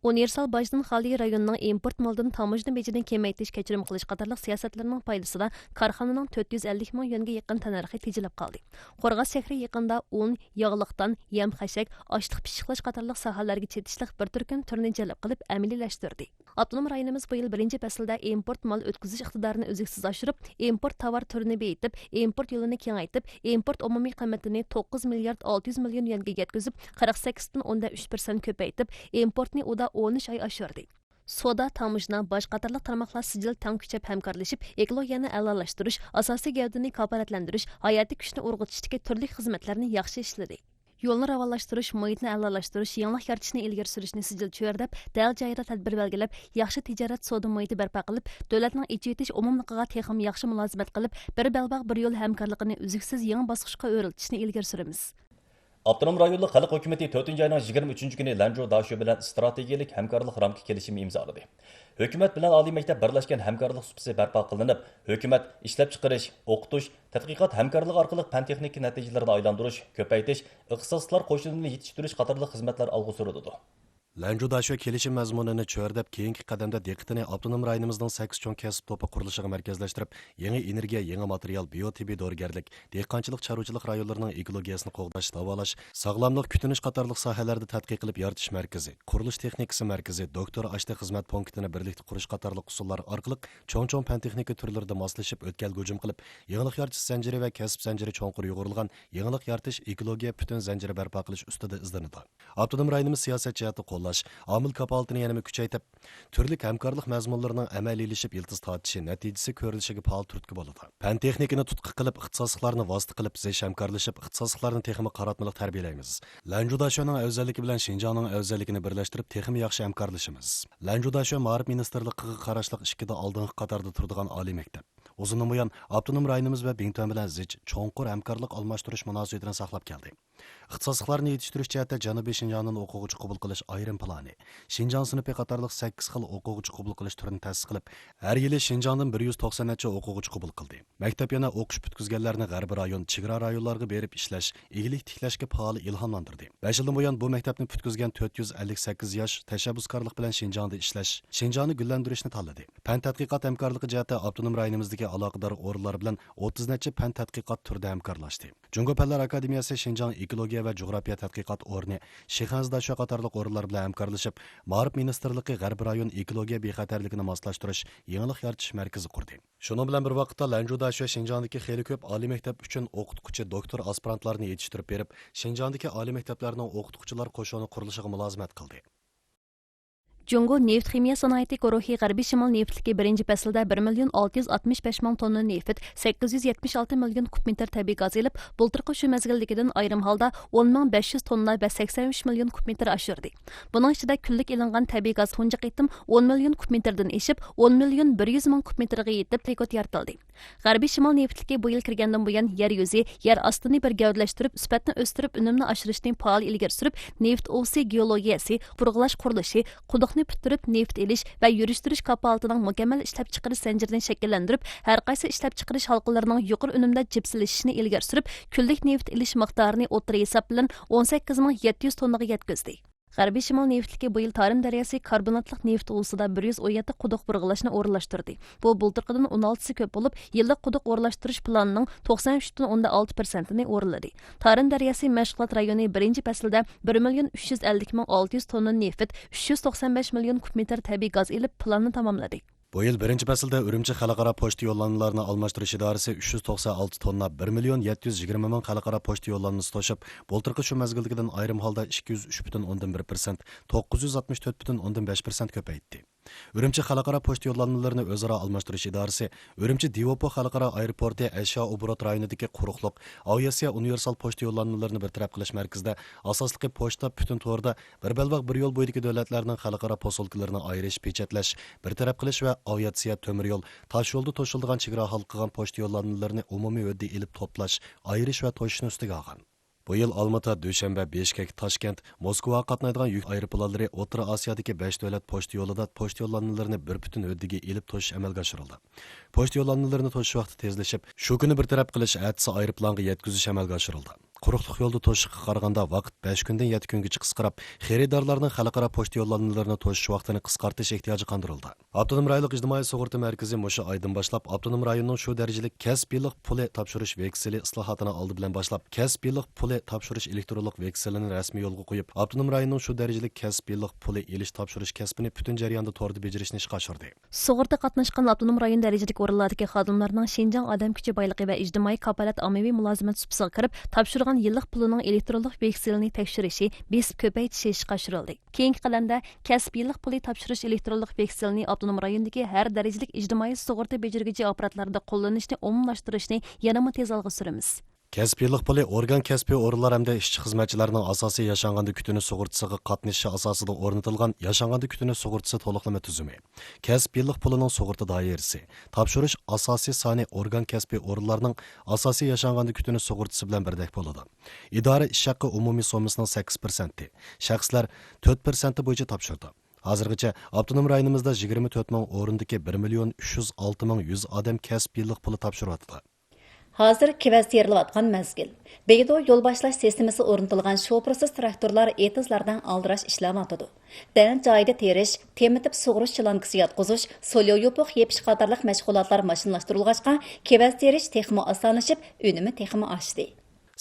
Universal Bajdinxali rayonining import moldan tamojna bejini kamaytirish kechirim qilish qatorliq siyosatlarining foydasida korxonaning 450 ming yuanga yaqin tanarxi tejilib qoldi. Qo'rg'as shahri yaqinda un, yog'liqdan yem-xashak, oshliq pishiqlash qatorliq sohalarga chetishliq bir turkum turni jalb qilib amaliylashtirdi. Avtonom rayonimiz bu yil birinchi faslda import mol o'tkazish iqtidorini uzluksiz oshirib, import tovar turini beyitib, import yo'lini kengaytib, import umumiy qiymatini 9 milliard 600 million yuanga yetkazib, 48,3% ko'paytib, importni uda 13 oy oshirdi. Soda, tamojna, bosh qatorliq tarmoqlar sijil tang kuchab hamkorlashib, ekologiyani a'lolashtirish, asosiy gavdani kafolatlantirish, hayotiy kuchni urg'utishdagi turli xizmatlarni yaxshi ishladi. Yo'lni ravonlashtirish, muhitni a'lolashtirish, yangilik yaratishni ilgari surishni sijil cho'rlab, dal joyida tadbir belgilab, yaxshi tijorat savdo muhiti barpo qilib, davlatning ijetish umumligiga texim yaxshi mulozimat qilib, bir belbog' bir yo'l hamkorligini uzluksiz yangi bosqichga o'raltishni ilgari suramiz.
Abdunum rayonlik xalq hukumati 4-oyning 23 kuni Lanzhou Dashu bilan strategiyalik hamkorlik ramki kelishimi imzoladi. Hukumat bilan oliy maktab birlashgan hamkorlik supasi barpo qilinib, hukumat ishlab chiqarish, o'qitish, tadqiqot hamkorligi orqali fan texnika natijalarini aylantirish, ko'paytirish, ixtisoslar qo'shimini yetishtirish qatorli xizmatlar olg'a suriladi.
Lanzhou Dashu kelishim mazmunini cho'rdab, keyingi qadamda diqqatini avtonom rayonimizning 8 cho'ng kasb to'pi qurilishiga markazlashtirib, yangi energiya, yangi material, biotibiy dorigarlik, dehqonchilik, chorvachilik rayonlarining ekologiyasini qo'g'dash, davolash, sog'lomlik kutinish qatorliq sohalarda tadqiq qilib yaratish markazi, qurilish texnikasi markazi, doktor ashti xizmat punktini birlikda qurish qatorliq usullar orqali cho'ng fan texnika turlarida moslashib o'tkal hujum qilib, yangilik yaratish zanjiri va kasb zanjiri cho'nqur yo'g'rilgan yangilik yaratish ekologiya butun zanjiri barpo qilish ustida izlanadi. Avtonom rayonimiz siyosat jihati qo'llash, omil kapolatini yanada kuchaytirib, turli hamkorlik mazmunlarining amaliylashib yildiz tortishi natijasi ko'rilishiga faol turtki bo'ladi. Fan texnikani tutqi qilib, ixtisosliklarni vosita qilib, zish hamkorlashib, ixtisosliklarni texnik qaratmalik tarbiyalaymiz. Lanjudashoning afzalligi bilan Xinjiangning afzalligini birlashtirib, texnik yaxshi hamkorlashamiz. Lanjudasho Ma'rif ministrligiga qarashli ikkida oldingi qatorda turadigan oliy maktab. Uzundan buyon avtonom rayonimiz va Bingtuan bilan zich cho'nqur hamkorlik almashtirish munosabatini saqlab keldi. Ixtisosliklarni yetishtirish jihatda Janubiy Xinjiangdan o'quvchi qabul qilish ayrim plani, Xinjiang sinfi qatorliq 8 xil o'quvchi qabul qilish turini ta'sis qilib, har yili Xinjiangdan 190 necha o'quvchi qabul qildi. Maktab yana o'qish bitkizganlarni g'arbiy rayon, chegara rayonlarga berib ishlash, egilik tiklashga faol ilhomlantirdi. 5 yildan buyon bu maktabni bitkizgan 458 yosh tashabbuskorlik bilan Xinjiangda ishlash, Xinjiangni gullantirishni tanladi. Fan tadqiqot hamkorligi jihatda avtonom rayonimizdagi aloqador o'rinlar bilan 30 necha fan tadqiqot turida hamkorlashdi. Jungo Fanlar akademiyasi Xinjiang ekologiya va geografiya tadqiqot o'rni, Shixanzdasho qatorliq o'rinlar bilan hamkorlashib, Ma'rif ministrligi G'arbiy rayon ekologiya bexatarligini moslashtirish, yangilik yaratish markazi qurdi. Shuning bilan bir vaqtda Lanjudasho Xinjiangdagi xeyli ko'p oliy maktab uchun o'qituvchi doktor aspirantlarni yetishtirib berib, Xinjiangdagi oliy maktablarning o'qituvchilar qo'shoni qurilishiga mulozimat qildi.
Jungo neft ximiya sanoati guruhi G'arbiy Shimol neftligi birinchi faslda 1,665,000 tonna neft, 876 million kub metr tabiiy gaz elib, bultirqi shu mezgildagidan ayrim holda 10,500 tonna va 83 million kub metr oshirdi. Buning ichida kunlik ilingan tabiiy gaz tunji qitim 10 million kub metrdan eshib, 10 million 100 ming kub metrga yetib rekord yaratildi. G'arbiy Shimol neftligi bu yil kirgandan buyon yer yuzi, yer ostini bir gavdalashtirib, sifatni o'stirib, unumni oshirishni faol ilgari surib, neft o'si geologiyasi, purg'lash qurilishi, quduqni puturib neft elish va yurishtirish kapalatining mukammal ishlab chiqarish zanjirini shakllantirib, har qaysi ishlab chiqarish halqalarining yuqori unumda jipsilishini ilgari surib, kunlik neft elish miqdorini o'tira hisob bilan 18,700 tonnaga yetkazdi. G'arbiy Shimol neftligi bu yil Tarim daryasi karbonatli neft o'sida 117 quduq burg'ilashni o'rinlashtirdi. Bu bultirqidan 16si ko'p bo'lib, yillik quduq o'rinlashtirish planining 93,6%ni o'rinladi. Tarim daryasi mashg'ulot rayoni birinchi faslda 1,350,600 tonna neft, 395 million kub metr tabiiy gaz elib planni tamomladi.
Bu yil birinchi faslda Urumchi xalqaro pochta yo'llanmalarini almashtirish idorasi 396 tonna 1,720,000 xalqaro pochta yo'llanmasi to'shib, bo'ltirqi shu mezgildagidan ayrim holda 203,1%, 964,5% ko'paytdi. Urumchi xalqaro pochta yo'llanmalarini o'zaro almashtirish idorasi Urumchi Divopo xalqaro aeroporti Ashyo Ubrot rayonidagi quruqliq Aviasiya universal pochta yo'llanmalarini bartaraf qilish markazida asosliqi pochta butun to'g'rida bir balvoq bir yo'l bo'yidagi davlatlarning xalqaro posolkalarini ayirish, pechatlash, bartaraf qilish va aviatsiya, temir yo'l, tosh yo'lda to'shilgan chegara halqagan pochta yo'llanmalarini umumiy o'dda elib to'plash, ayirish va to'shishni ustiga olgan. Bu yil Olmata, Dushanba, Beshkek, Toshkent, Moskva qatnaydigan yuk aeroplanlari O'rta Osiyodagi 5 davlat pochta yo'lida pochta yo'llanmalarini bir butun o'ddiga elib to'shish amalga oshirildi. Pochta yo'llanmalarini to'shish vaqti tezlashib, shu kuni bir taraf qilish atsi aeroplanga yetkazish amalga oshirildi. Quruqliq yo'lda to'shiqqa qaraganda vaqt 5 kundan 7 kungacha qisqarib, xaridorlarning xalqaro pochta yo'llanmalarini to'shish vaqtini qisqartirish ehtiyoji qondirildi. Avtonom rayonlik ijtimoiy sug'urta markazi mushu oydan boshlab avtonom rayonning shu darajalik kasbiylik puli topshirish vekseli islohotini oldi bilan boshlab, kasbiylik puli topshirish elektronlik vekselini rasmiy yo'lga qo'yib, avtonom rayonning shu darajalik kasbiylik puli elish topshirish kasbini butun jarayonda to'g'ri bajarishni ishga oshirdi.
Sug'urta qatnashgan avtonom rayon darajalik o'rinlardagi xodimlarning Xinjiang odam kuchi boyligi va ijtimoiy kafolat ommaviy mulozimat subsidiga kirib, topshirgan yillik pulining elektronlik vekselini tekshirishi, besib ko'paytirishi ishga oshirildi. Keyingi qalamda kasbiylik puli topshirish elektronlik vekselini avtonom rayondagi har darajalik ijtimoiy sug'urta bejirgichi apparatlarda qo'llanishni umumlashtirishni yanada tez olg'a suramiz.
Kasbiylik puli organ kasbiy o'rinlar hamda ishchi xizmatchilarning asosiy yashanganda kutuni sug'urtasiga qatnashishi asosida o'rnatilgan yashanganda kutuni sug'urtasi to'liqlama tuzumi. Kasbiylik pulining sug'urta doirasi, topshirish asosiy soni organ kasbiy o'rinlarning asosiy yashanganda kutuni sug'urtasi bilan birdek bo'ladi. Idora ish haqi umumiy sommasining 8%, shaxslar 4% bo'yicha topshirdi. Hozirgacha avtonom rayonimizda 24 ming o'rindagi 1,306,100 odam kasbiylik puli topshiryapti.
Hozir kevaz terilayotgan mezgil. Beydo yo'l boshlash sistemasi o'rnatilgan shofersiz traktorlar etizlardan aldirash ishlanadi. Dan joyida terish, temitib sug'urish chilankasi yotqizish, so'lyo yopiq yepish qatorliq mashg'ulotlar mashinalashtirilgachqa, kevaz terish texmi osonlashib, unumi texmi oshdi.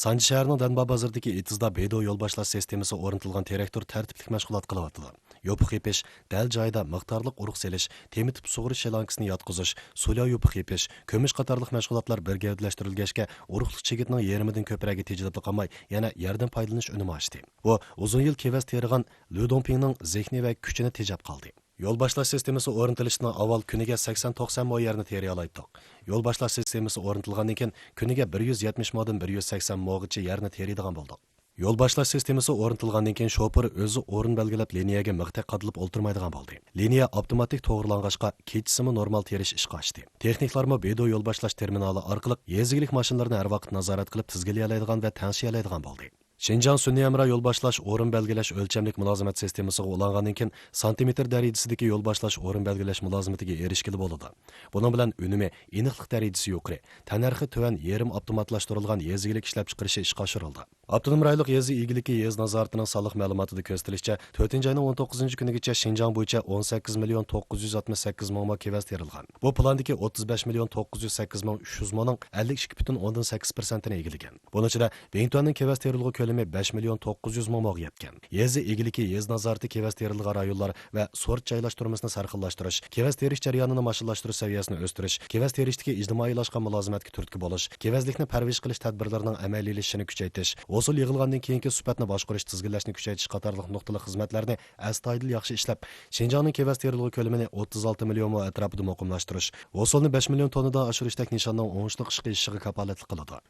Sanji shahrining Danba bozoridagi etizda Beydo yo'l boshlash sistemasi o'rnatilgan traktor tartiblik mashg'ulot qilyapti. yopiq yepish, dal joyida miqdorliq urug' selish, temitib sug'urish shelankasini yotqizish, sula yopiq yepish, ko'mish qatorliq mashg'ulotlar bir gavdalashtirilgachga urug'liq chigitning yarimidan ko'pragi tejilib qolmay, yana yerdan foydalanish unumi oshdi. Bu uzun yil kevas terigan Ludongpingning zehni va kuchini tejab qoldi. Yo'l boshlash sistemasi o'rnatilishidan avval kuniga 80-90 mo yerni teriy olaydik. Yo'l boshlash sistemasi o'rnatilgandan keyin kuniga 170 modan 180 mogacha yerni teriydigan bo'ldik. Yo'l boshlash sistemasi o'rnatilgandan keyin shoför o'zi o'rin belgilab liniyaga miqtaq qadilib o'ltirmaydigan bo'ldi. Liniya avtomatik to'g'rilangachqa kechisimi normal terish ishga oshdi. Texniklarmi bedo yo'l boshlash terminali orqali yezigilik mashinalarini har vaqt nazorat qilib tizgilalaydigan va tansiyalaydigan bo'ldi. Şinjan Sunniy Amra yo'l boshlash o'rin belgilash o'lchamlik mulozimat sistemasiga ulangandan keyin santimetr darajasidagi yo'l boshlash o'rin belgilash mulozimatiga erishgili bo'ladi. Buning bilan unumi, aniqlik darajasi yuqori, tanarxi tuvan yerim avtomatlashtirilgan yezigilik ishlab chiqarishi ishga oshirildi. Avtonom rayonlik yezi egiligi yez nazoratining sonliq ma'lumotida ko'rsatilishicha 4-oyning 19-kunigacha Şinjan bo'yicha 18 million 968 ming mo kevas terilgan. Bu plandagi 35 million 908 ming 300 moning 52,8%ni egillagan. Buning ichida Bengtuanning kevas terilg'i 5 million 900 ming mo'ga yetgan. Yezi egiligi yez nazorati kevas terilgan rayonlar va sort joylashtirmasini sarxillashtirish, kevas terish jarayonini mashqlashtirish saviyasini o'stirish, kevas terishdagi ijtimoiylashgan mulozimatga turtki bo'lish, kevaslikni parvarish qilish tadbirlarining amaliylashishini kuchaytirish, usul yig'ilgandan keyingi suhbatni boshqarish, tizginlashni kuchaytirish qatorliq nuqtali xizmatlarni astoydil yaxshi ishlab, Şinjanning kevas terilg'i ko'lamini 36 million mo atrofida muqimlashtirish, usulni 5 million tonnadan oshirishdek nishonning o'ngishli ishiga kapolatlik qiladi.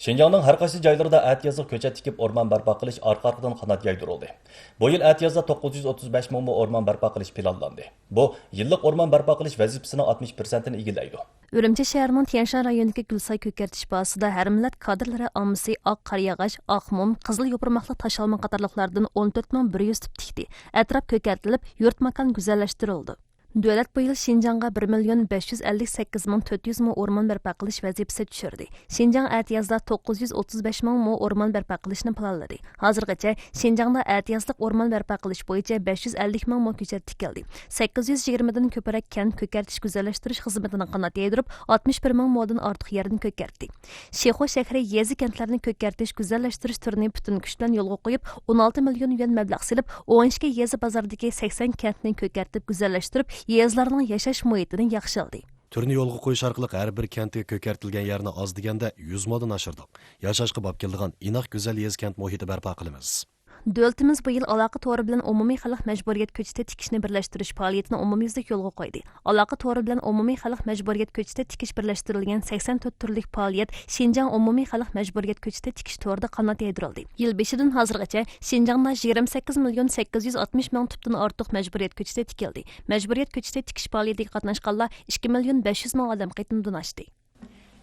Şinjanның har qaysi joylarida atiyazliq ko'chat tikib o'rmon barpo qilish orqa-orqadan qanot yaydirildi. Bu yil atiyazda 935 ming o'rmon barpo qilish planlandi. Bu yillik o'rmon barpo qilish vazifasining 60%ni egallaydi.
Urumchi shahrining Tianshan rayonidagi Gulsoy ko'kartish bazasida har millat kadrlari ommasi oq qaryag'ash, oq mum, qizil yo'pirmoqli tashalma qatorliqlardan 14100 tip tikdi. Atrof ko'kartilib, yurt makon go'zallashtirildi. Davlat bu yil Şinjanga 1,558,400 mo o'rmon barpo qilish vazifasi tushirdi. Şinjan atiyazda 935 ming mo o'rmon barpo qilishni planladi. Hozirgacha Şinjangda atiyazlik o'rmon barpo qilish bo'yicha 550 ming mo ko'chat tikildi. 820 dan ko'proq kan ko'kartish go'zallashtirish xizmatini qanot yaydirib, 61 ming modan ortiq yerni ko'kartdi. Shexo shahri yezi kentlarini ko'kartish go'zallashtirish turini butun kuch bilan yo'lga qo'yib, 16 million yuan mablag' silib, 12 yezi bozoridagi 80 kentni ko'kartib go'zallashtirib, yezlarning yashash muhitini yaxshiladi.
Turni yo'lga qo'yish orqali har bir kentga ko'kartilgan yerni oz deganda 100 modan oshirdik. Yashashga bo'lib keladigan inoq go'zal yez kent muhiti barpo qilamiz.
Davlatimiz bu yil aloqa to'ri bilan umumiy xalq majburiyat ko'chati tikishni birlashtirish faoliyatini umumyuzlik yo'lga qo'ydi. Aloqa to'ri bilan umumiy xalq majburiyat ko'chati tikish birlashtirilgan 84 turlik faoliyat Şinjan umumiy xalq majburiyat ko'chati tikish to'rida qanot yaydirildi. Yil beshidan hozirgacha Şinjanda 28 million 860 ming tupdan ortiq majburiyat ko'chati tikildi. Majburiyat ko'chati tikish faoliyatiga qatnashganlar 2 million 500 ming odam qaytadan oshdi.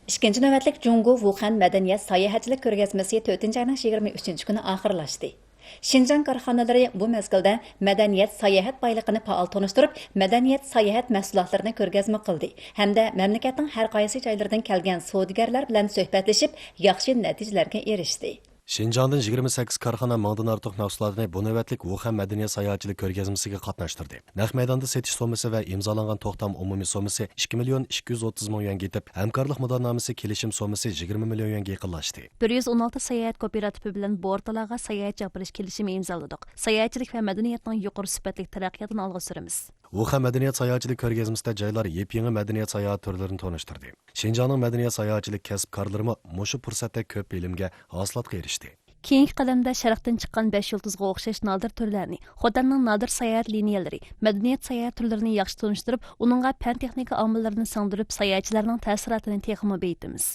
Ikkinchi navbatlik Jungo Wuhan madaniyat sayohatchilik ko'rgazmasi 4-oyning 23-kuni oxirlashdi. Şinjan korxonalari bu mezgilda madaniyat sayohat boyligini faol tanishtirib, madaniyat sayohat mahsulotlarini ko'rgazma qildi hamda mamlakatning har qaysi joylaridan kelgan savdogarlar bilan suhbatlashib, yaxshi natijalarga erishdi.
Şinjandan 28 korxona mingdan ortiq mahsulotni bu navbatlik Wuhan madaniyat sayohatchilik ko'rgazmasiga qatnashtirdi. Naq maydonda setish so'masi va imzolangan to'xtam umumiy so'masi 2 million 230 ming yuan yetib, hamkorlik mudonnomasi kelishim so'masi 20 million yuanga yaqinlashdi.
116 sayohat kooperativi bilan bu o'rtalarga sayohat chopirish kelishimi imzoladik. Sayohatchilik va madaniyatning yuqori sifatli taraqqiyotini olg'a suramiz.
Wuhan madaniyat sayohatchilik ko'rgazmasida joylar yep-yangi madaniyat sayohat turlarini tanishtirdi. Şinjanning madaniyat sayohatchilik kasbkorlari mushu fursatda ko'p bilimga, hosilotga erishdi.
Keyingi qadamda sharqdan chiqqan 5 yulduzga o'xshash nodir turlarni, Xotanning nodir sayohat liniyalari, madaniyat sayohat turlarini yaxshi tanishtirib, uningga fan texnika omillarini singdirib, sayohatchilarning ta'sirotini texmo beytimiz.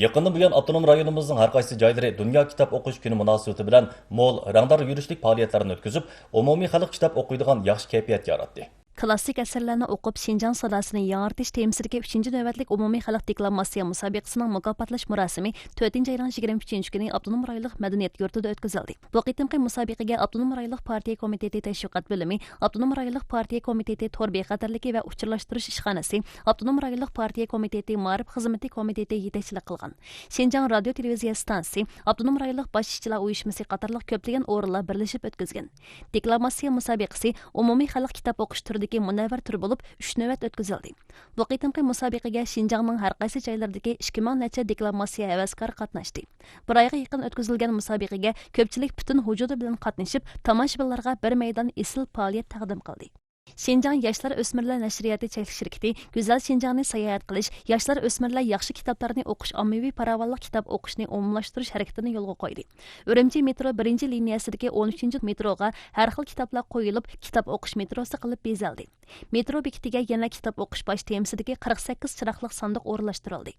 Yaqindan buyon avtonom rayonimizning har qaysi joylari Dunyo kitob o'qish kuni munosabati bilan mo'l rangdor yurishlik faoliyatlarini o'tkazib, umumiy xalq kitob o'qiydigan yaxshi kayfiyat yaratdi. Klassik asarlarni o'qib Şinjan sadosini yangritish temasidagi 3-navbatlik umumiy xalq deklamatsiya musobaqasining mukofotlash murosimi 4-oyning 23-kuni avtonom rayonlik madaniyat yurtida o'tkazildi. Bu qitimqi musobaqaga avtonom rayonlik partiya komiteti tashviqot bo'limi, avtonom rayonlik partiya komiteti tor bexatarligi va uchirlashtirish ishxonasi, avtonom rayonlik partiya komiteti ma'rif xizmati komiteti yetakchilik qilgan. Şinjan radio televiziya stansiyasi, avtonom rayonlik bosh ishchilar uyushmasi qatorliq ko'plagan o'rinlar birlashib o'tkazgan. Deklamatsiya musobaqasi umumiy xalq kitob o'qish turida
usuldagi munavvar tur bo'lib 3 navbat o'tkazildi. Bu qitimqi musobaqaga Şinjanning har qaysi joylaridagi 2000 necha deklamatsiya havaskor qatnashdi. Bir oyga yaqin o'tkazilgan musobaqaga ko'pchilik butun hujudi bilan qatnashib, tomoshabinlarga bir maydon esil faoliyat taqdim qildi. Şinjan Yoshlar O'smirlar nashriyoti cheklik shirkati Go'zal Şinjanni sayohat qilish, yoshlar o'smirlar yaxshi kitoblarni o'qish, ommaviy farovonlik kitob o'qishni umumlashtirish harakatini yo'lga qo'ydi. Urumchi metro 1-liniyasidagi 13-metroga har xil kitoblar qo'yilib, kitob o'qish metrosi qilib bezaldi. Metro bekitiga yana kitob o'qish bosh temasidagi 48 chiroqli sandiq o'rnashtirildi.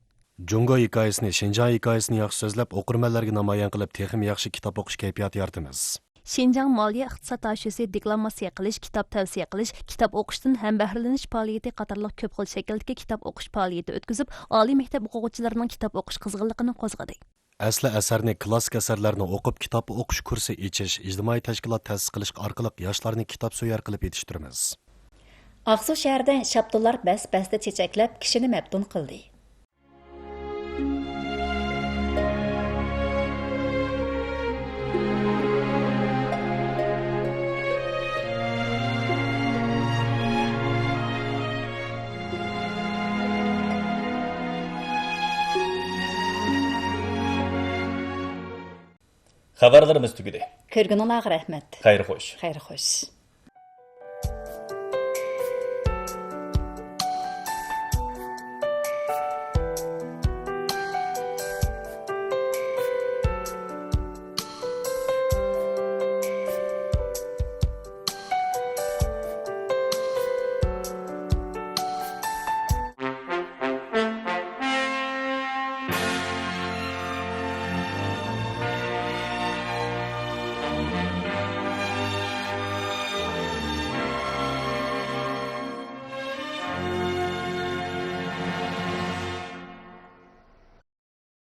Jungo hikoyasini, Şinjan hikoyasini yaxshi so'zlab, o'qirmanlarga namoyon qilib, texim yaxshi kitob o'qish kayfiyati yaratamiz.
Şinjan moliya iqtisod tashisi deklamatsiya qilish, kitob tavsiya qilish, kitob o'qishdan ham bahralanish faoliyati qatorliq ko'p xil shakldagi kitob o'qish faoliyati o'tkazib, oliy maktab o'quvchilarining kitob o'qish qizg'inligini qo'zg'adi.
Asli asarni, klassik asarlarni o'qib, kitob o'qish kursi ichish, ijtimoiy tashkilot ta'sis qilish orqali yoshlarni kitob so'yar qilib yetishtiramiz.
Aqsu shahrida shabdullar bas-basda chechaklab, kishini maftun qildi.
Xabarlarimiz tugadi.
Ko'rguningizga rahmat.
Xayr xo'sh.
Xayr xo'sh.